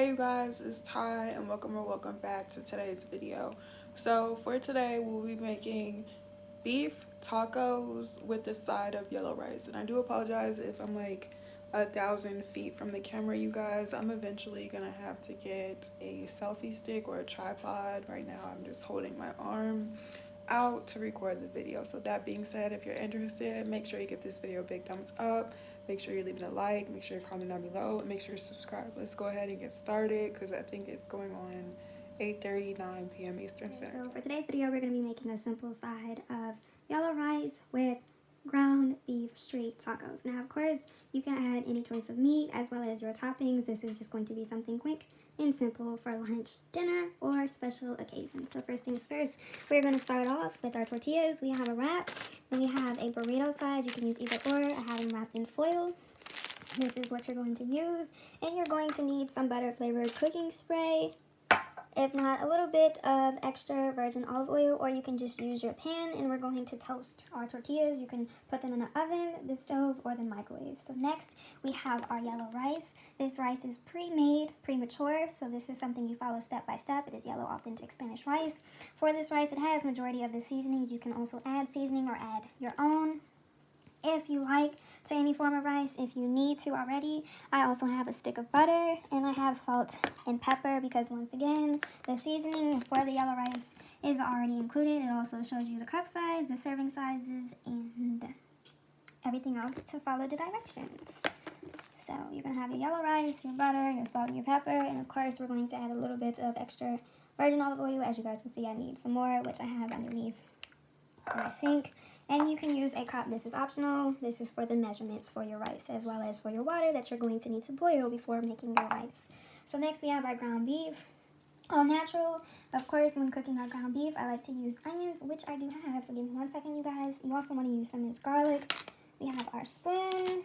Hey you guys, it's Ty and welcome back to today's video. So for today we'll be making beef tacos with a side of yellow rice. And I do apologize if I'm like 1,000 feet from the camera, you guys. I'm eventually gonna have to get a selfie stick or a tripod. Right now I'm just holding my arm out to record the video. So that being said, if you're interested, make sure you give this video a big thumbs up. Make sure you're leaving a like. Make sure you're commenting down below. And make sure you subscribe. Let's go ahead and get started because I think it's going on 8:39 p.m. Eastern Standard Time. So for today's video, we're going to be making a simple side of yellow rice with ground beef street tacos. Now, of course, you can add any choice of meat as well as your toppings. This is just going to be something quick and simple for lunch, dinner, or special occasions. So first things first, we're going to start off with our tortillas. We have a wrap, then we have a burrito size. You can use either or. I have them wrapped in foil. This is what you're going to use, and you're going to need some butter flavored cooking spray. If not, a little bit of extra virgin olive oil, or you can just use your pan, and we're going to toast our tortillas. You can put them in the oven, the stove, or the microwave. So next, we have our yellow rice. This rice is pre-made, premature, so this is something you follow step by step. It is yellow, authentic Spanish rice. For this rice, it has majority of the seasonings. You can also add seasoning or add your own if you like to any form of rice. If you need to already, I also have a stick of butter, and I have salt and pepper because once again, the seasoning for the yellow rice is already included. It also shows you the cup size, the serving sizes, and everything else to follow the directions. So you're going to have your yellow rice, your butter, your salt, and your pepper, and of course we're going to add a little bit of extra virgin olive oil. As you guys can see, I need some more, which I have underneath my sink. And you can use a cup. This is optional. This is for the measurements for your rice as well as for your water that you're going to need to boil before making your rice. So next we have our ground beef. All natural. Of course, when cooking our ground beef, I like to use onions, which I do have. So give me 1 second, you guys. You also want to use some minced garlic. We have our spoon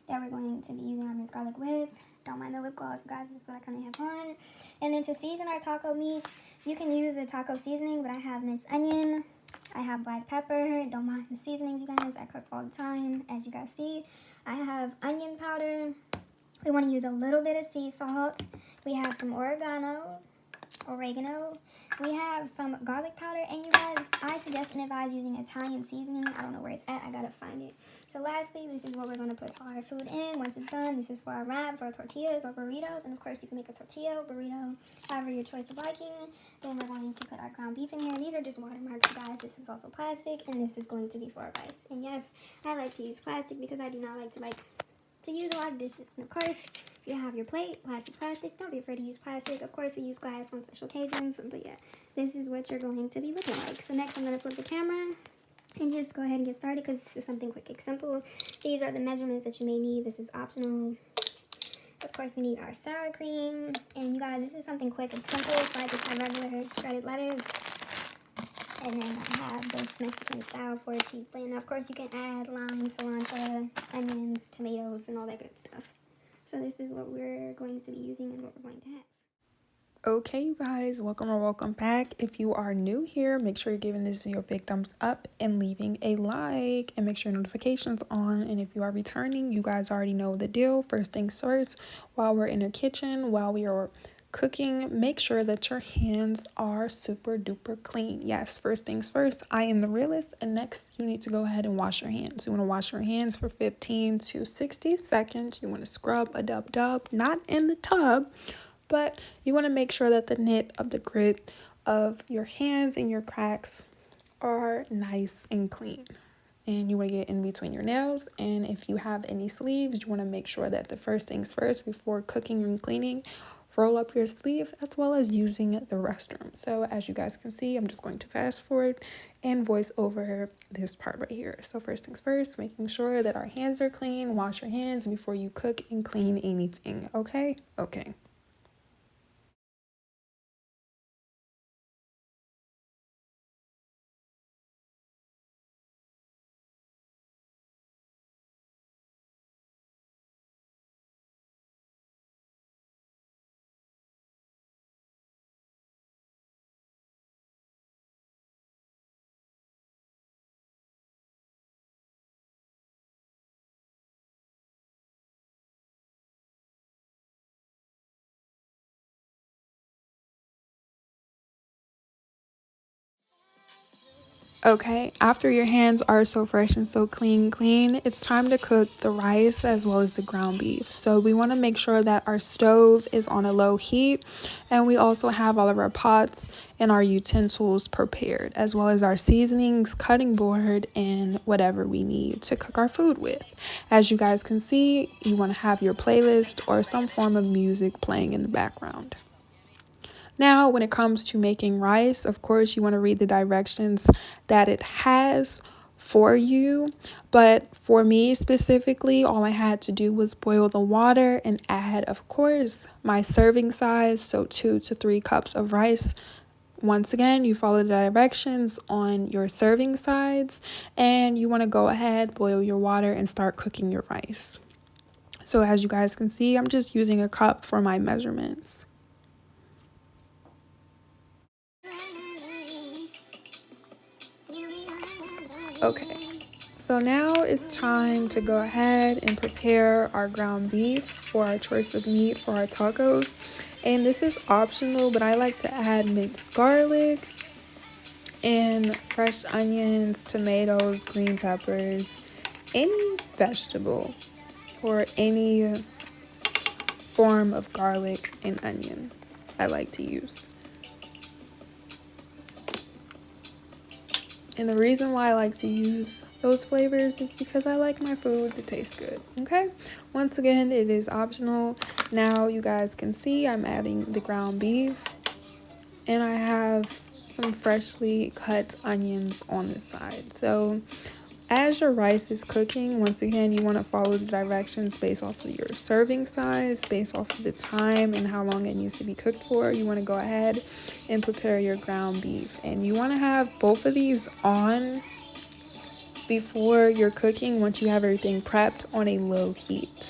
that we're going to be using our minced garlic with. Don't mind the lip gloss, you guys. This is what I kind of have on. And then to season our taco meat, you can use a taco seasoning, but I have minced onion. I have black pepper. Don't mind the seasonings, you guys. I cook all the time, as you guys see. I have onion powder. We want to use a little bit of sea salt. We have some oregano. We have some garlic powder. And you guys, I suggest and advise using Italian seasoning. I don't know where it's at. I gotta find it. So lastly, this is what we're going to put our food in. Once it's done, this is for our wraps or tortillas or burritos. And of course, you can make a tortilla, burrito, however your choice of liking. Then we're going to put our ground beef in here. These are just watermarks, you guys. This is also plastic, and this is going to be for our rice. And yes, I like to use plastic because I do not like to use a lot of dishes. And of course, if you have your plate, plastic, don't be afraid to use plastic. Of course, we use glass on special occasions, but yeah, this is what you're going to be looking like. So next, I'm going to flip the camera and just go ahead and get started because this is something quick and simple. These are the measurements that you may need. This is optional. Of course, we need our sour cream. And you guys, this is something quick and simple. So I just have regular shredded lettuce. And then I have this Mexican style for a cheese blend. Now, of course, you can add lime, cilantro, onions, tomatoes, and all that good stuff. So this is what we're going to be using and what we're going to have. Okay, you guys, welcome back. If you are new here, make sure you're giving this video a big thumbs up and leaving a like, and make sure your notifications on. And if you are returning, you guys already know the deal. First things first, while we're in the kitchen, while we are cooking, make sure that your hands are super duper clean. Yes, first things first, I am the realist. And next, you need to go ahead and wash your hands. You want to wash your hands for 15 to 60 seconds. You want to scrub a dub, not in the tub, but you want to make sure that the knit of the grit of your hands and your cracks are nice and clean. And you want to get in between your nails. And if you have any sleeves, you want to make sure that the first things first, before cooking and cleaning, roll up your sleeves as well as using the restroom. So as you guys can see, I'm just going to fast forward and voice over this part right here. So first things first, making sure that our hands are clean. Wash your hands before you cook and clean anything. Okay. Okay, after your hands are so fresh and so clean, it's time to cook the rice as well as the ground beef. So we want to make sure that our stove is on a low heat, and we also have all of our pots and our utensils prepared, as well as our seasonings, cutting board, and whatever we need to cook our food with. As you guys can see, you want to have your playlist or some form of music playing in the background. Now, when it comes to making rice, of course, you want to read the directions that it has for you. But for me specifically, all I had to do was boil the water and add, of course, my serving size. So 2 to 3 cups of rice. Once again, you follow the directions on your serving sides, and you want to go ahead, boil your water, and start cooking your rice. So as you guys can see, I'm just using a cup for my measurements. Okay, so now it's time to go ahead and prepare our ground beef for our choice of meat for our tacos. And this is optional, but I like to add minced garlic and fresh onions, tomatoes, green peppers, any vegetable or any form of garlic and onion I like to use. And the reason why I like to use those flavors is because I like my food to taste good, okay? Once again, it is optional. Now you guys can see I'm adding the ground beef, and I have some freshly cut onions on the side. So as your rice is cooking, once again, you want to follow the directions based off of your serving size, based off of the time and how long it needs to be cooked for. You want to go ahead and prepare your ground beef. And you want to have both of these on before you're cooking once you have everything prepped on a low heat.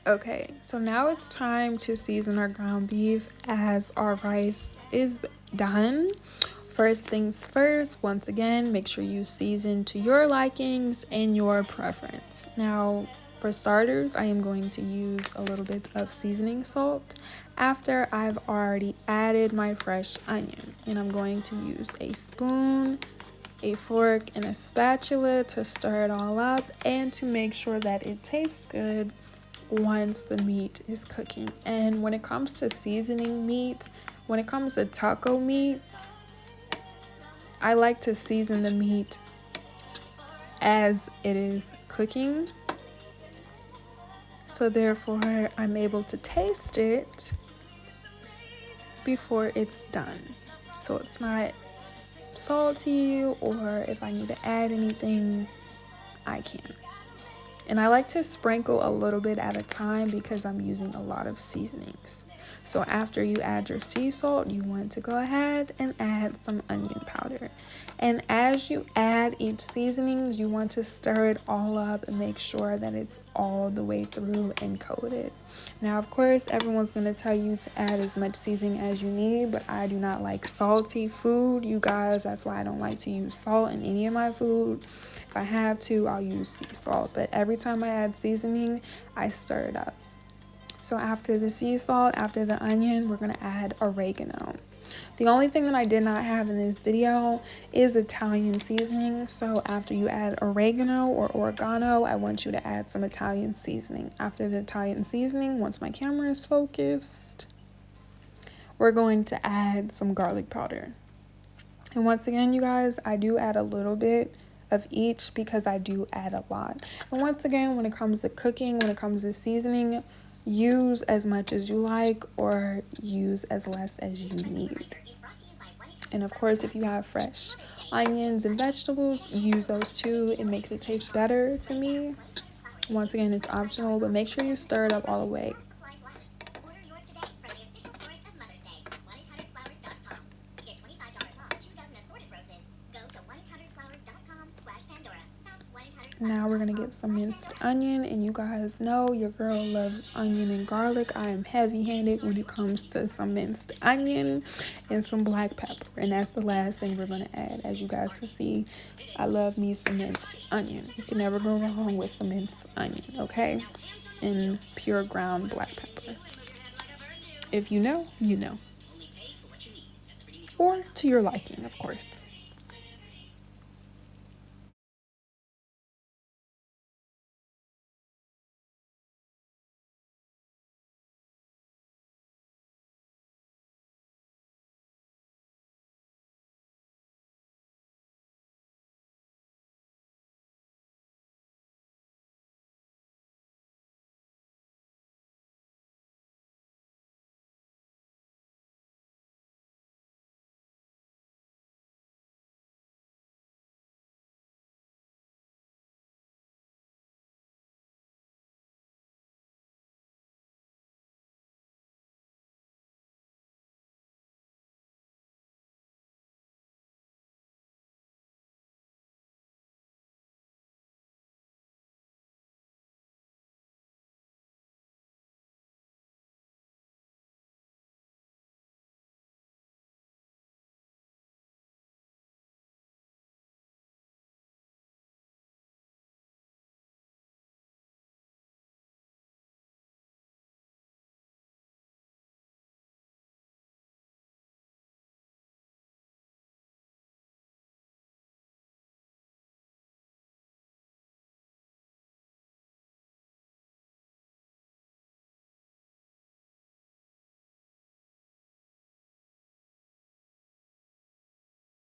Okay, so now it's time to season our ground beef as our rice is done. First things first, once again, make sure you season to your likings and your preference. Now, for starters, I am going to use a little bit of seasoning salt after I've already added my fresh onion. And I'm going to use a spoon, a fork, and a spatula to stir it all up and to make sure that it tastes good once the meat is cooking. And when it comes to seasoning meat, when it comes to taco meat, I like to season the meat as it is cooking, so therefore I'm able to taste it before it's done, so it's not salty, or if I need to add anything, I can. And I like to sprinkle a little bit at a time because I'm using a lot of seasonings. So after you add your sea salt, you want to go ahead and add some onion powder. And as you add each seasoning, you want to stir it all up and make sure that it's all the way through and coated. Now, of course, everyone's going to tell you to add as much seasoning as you need, but I do not like salty food, you guys. That's why I don't like to use salt in any of my food. If I have to, I'll use sea salt, but every time I add seasoning, I stir it up. So after the sea salt, after the onion, we're going to add oregano. The only thing that I did not have in this video is Italian seasoning. So after you add oregano or oregano, I want you to add some Italian seasoning. After the Italian seasoning, once my camera is focused, we're going to add some garlic powder. And once again, you guys, I do add a little bit of each because I do add a lot. And once again, when it comes to cooking, when it comes to seasoning, use as much as you like or use as less as you need. And of course, if you have fresh onions and vegetables, use those too. It makes it taste better to me. Once again, it's optional, but make sure you stir it up all the way. Now we're gonna get some minced onion, and you guys know your girl loves onion and garlic. I am heavy-handed when it comes to some minced onion and some black pepper, and that's the last thing we're gonna add. As you guys can see, I love me some minced onion. You can never go wrong with some minced onion, okay? And pure ground black pepper. If you know, you know. Or to your liking, of course.